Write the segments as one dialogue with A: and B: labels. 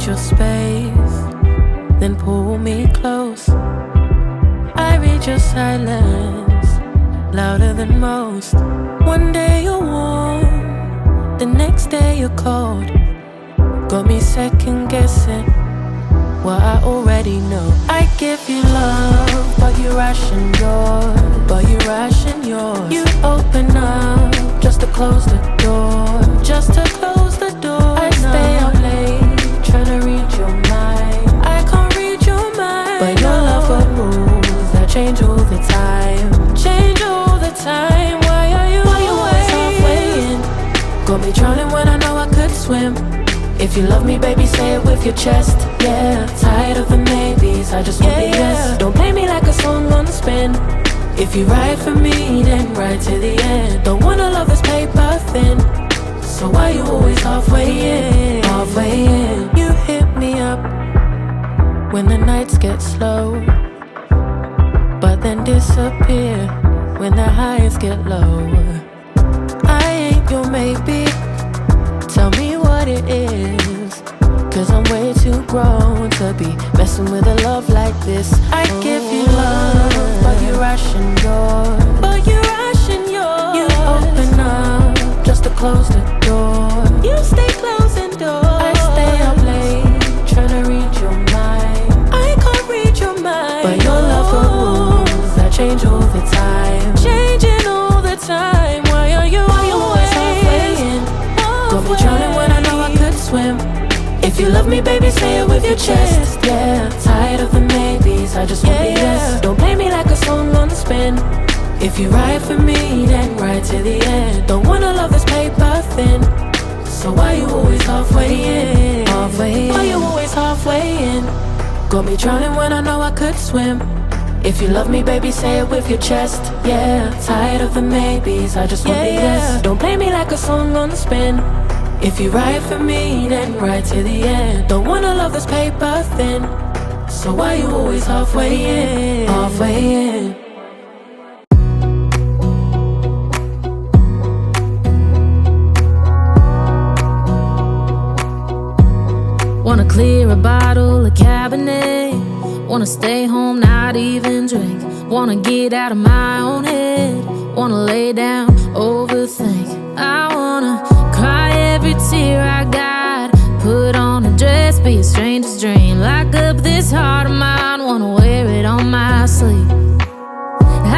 A: your space, then pull me close. I read your silence, louder than most. One day you're warm, the next day you're cold. Got me second guessing what I already know. I give you love, but you ration yours. You open up just to close the door. I stay up late, tryna read your mind. I can't read your mind, but your love got rules that change all the time. Why are you always halfway in? Got me drowning when I know I could swim. If you love me, baby, say it with your chest. Yeah, tired of the maybes, I just want the yes. Don't play me like a song on spin. If you ride for me, then ride to the end. Don't wanna love this paper thin, so why you always halfway in? You hit me up when the nights get slow, but then disappear when the highs get low. I ain't your maybe, tell me what it is, 'cause I'm way too grown to be messing with a love like this. I give you love, but you ration yours. You open up just to close the door. You stay closing doors. I stay up late, tryna read your mind. I can't read your mind, but your love got rules that change all the time. Why are you always halfway in? Got me drowning when I know I could swim. If you love me, baby, say it with your chest. Yeah, tired of the maybes, I just want the yes. Don't play me like a song on spin. If you ride for me, then ride to the end. Don't wanna love this paper thin, so why you always halfway in? Why you always halfway in? Got me drowning when I know I could swim. If you love me, baby, say it with your chest. Yeah, tired of the maybes, I just want the yes. Don't play me like a song on spin. If you ride for me, then ride to the end. Don't wanna love this paper thin, so why you always halfway in?
B: Wanna clear a bottle of Cabernet, wanna stay home, not even drink. Wanna get out of my own head, wanna lay down, overthink. I wanna cry every tear I got, put on a dress, be a stranger's dream. Lock up this heart of mine, wanna wear it on my sleeve.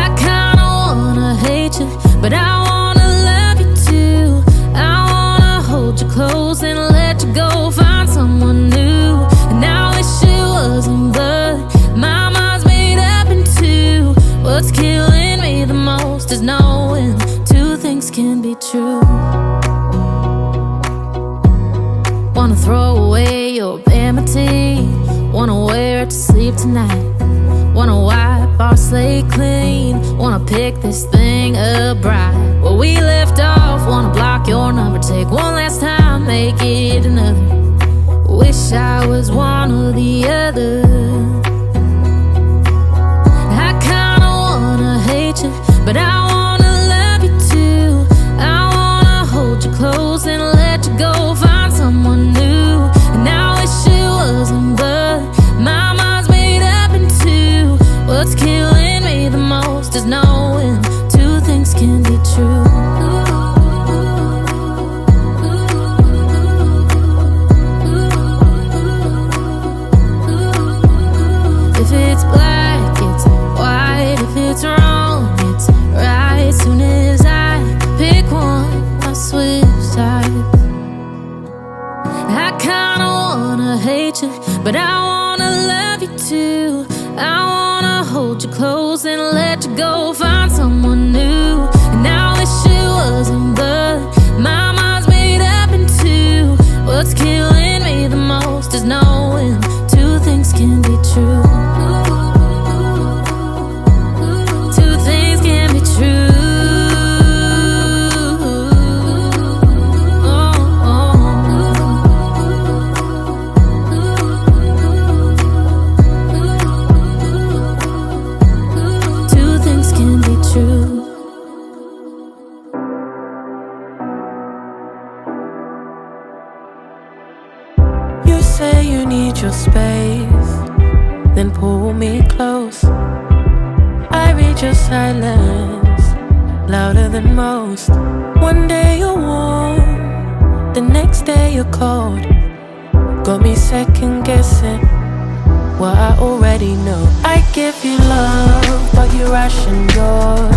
B: I kinda wanna hate you, but I wanna love you too. I wanna hold you close and let you go, find someone new. And I wish it wasn't blood, my mind's made up in two. What's killing me the most is knowing two things can be true. Wanna throw away your vanity, wanna wear it to sleep tonight. Wanna wipe our slate clean, wanna pick this thing up right where we left off. Wanna block your number, take one last time, make it another. Wish I was one or the other. I kinda wanna hate you, but I wanna love you too. I wanna hold you close and let you go, find someone new. And I wish it wasn't blood, my mind's made up in two. What's killing me the most is knowing two things can be true. If it's black, it's white. If it's wrong, it's right. Soon as I pick one, I switch sides. I kinda wanna hate you, but I wanna love you too. I wanna hold you close and let you go, find someone new. And I wish it wasn't blood, my mind's made up in two. What's killing me the most is knowing two things can be true. Two things can be true.
A: Say you your space, then pull me close. I read your silence, louder than most. One day you're warm, the next day you're cold. Got me second guessing what I already know. I give you love, but you ration yours.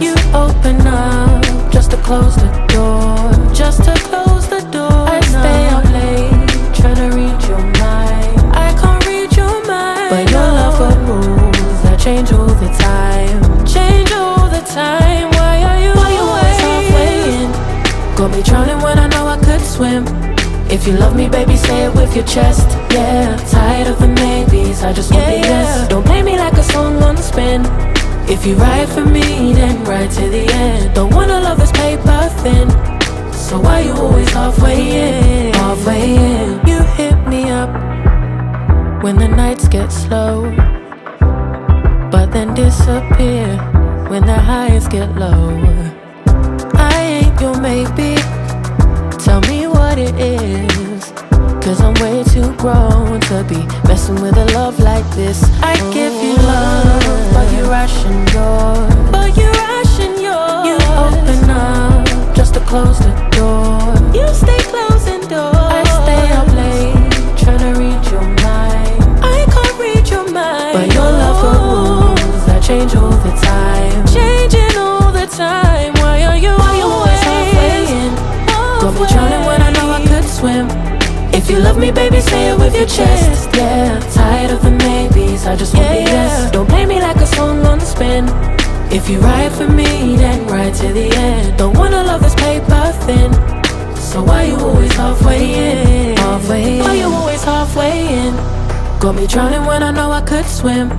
A: You open up just to close the door. I stay up late, tryna read your mind. I can't read your mind, but your love got rules that change all the time. Why are you always halfway in? Got me drowning when I know I could swim. If you love me, baby, say it with your chest. Yeah, tired of the maybes, I just want the yes. Don't play me like a song on spin. If you ride for me, then ride to the end. Don't wanna love this paper thin, so why you always halfway in? You hit me up when the nights get slow, but then disappear when the highs get low. I ain't your maybe, tell me what it is, 'cause I'm way too grown to be messing with a love like this. I give you love, but you ration yours. You open up just to close the door. You stay closing doors. I stay up late, tryna read your mind. I can't read your mind, but your love got rules that change all the time. Why are you always halfway in? Got me drowning when I know I could swim. If you love me, baby, say it with your chest. Yeah, tired of the maybes, I just want the yes. Don't play me like a song on spin. If you ride for me, then ride to the end. Don't wanna love this paper thin, so why you always halfway in? Why you always halfway in? Got me drowning when I know I could swim.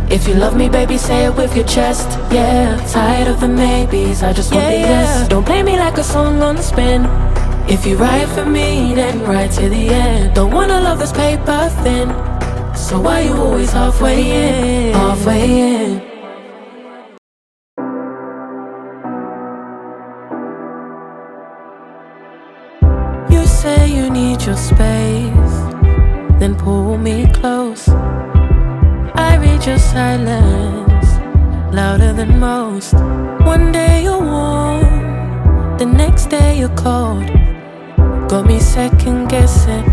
A: If you love me, baby, say it with your chest. Yeah, tired of the maybes, I just want the yes. Don't play me like a song on spin. If you ride for me, then ride to the end. Don't wanna love this paper thin, so why you always halfway in? You say you need your space, then pull me close. I read your silence, louder than most. One day you're warm, the next day you're cold. Got me second guessing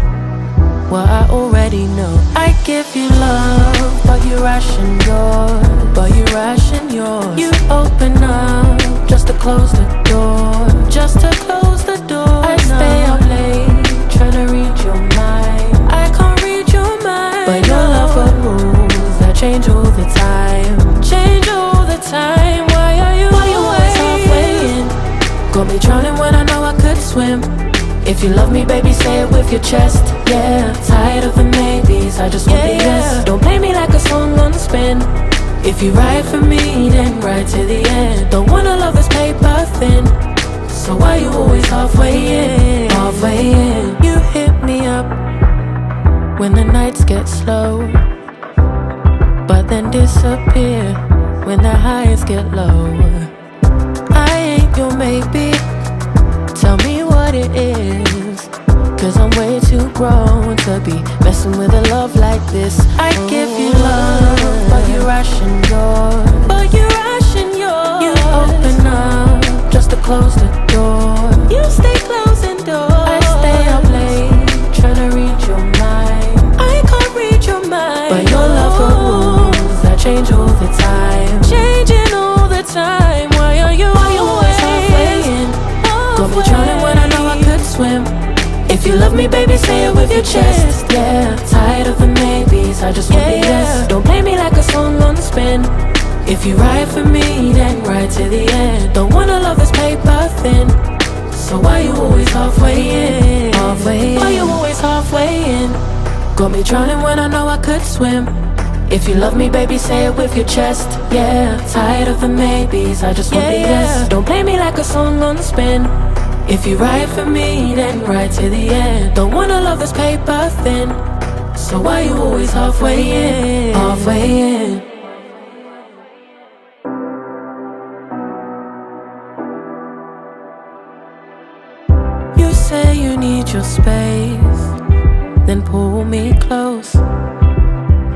A: what I already know. I give you love, but you ration yours. You open up just to close the door. I stay up late, tryna read your mind. I can't read your mind, but your love got rules that change all the time. Why are you always halfway in? Got me drowning when I know I could swim. If you love me, baby, say it with your chest. Yeah, tired of the maybes, I just want the yes. Don't play me like a song on spin. If you ride for me, then ride to the end. Don't wanna love this paper thin, so why you always halfway in? You hit me up when the nights get slow, but then disappear when the highs get low. I ain't your maybe, tell me what it is, 'cause I'm way too grown to be messing with a love like this. I give you love, but you ration yours. You open up just to close the door. You stay closing doors. I stay up late, tryna read your mind. I can't read your mind, but your love got rules that change all the time. Why are you always halfway in? Got me drowning when I know I could swim. If you love me, baby, say it with your chest. Yeah, tired of the maybes, I just want the yes. Don't play me like a song on spin. If you ride for me, then ride to the end. Don't wanna love this paper thin, so why you always halfway in? Why you always halfway in? Got me drowning when I know I could swim. If you love me, baby, say it with your chest. Yeah, tired of the maybes, I just want the yes. Don't play me like a song on spin. If you ride for me, then ride to the end. Don't wanna love this paper thin, so why you always halfway in? You say you need your space, then pull me close.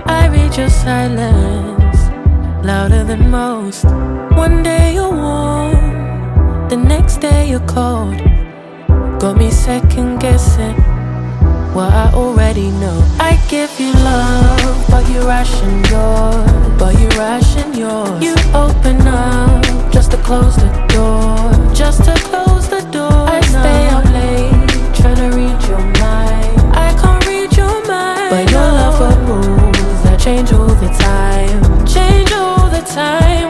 A: I read your silence, louder than most. One day you're warm, the next day you're cold. Got me second guessing what I already know. I give you love, but you ration yours. You open up just to close the door. I stay up late, tryna read your mind. I can't read your mind, but your love got rules that change all the time.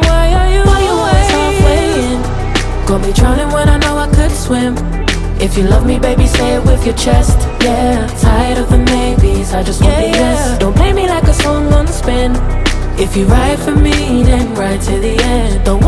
A: Why are you always halfway in? Got me drowning when I know I could swim. If you love me, baby, say it with your chest. Yeah, tired of the maybes, I just want the yes. Don't play me like a song on spin. If you ride for me, then ride to the end. Don't want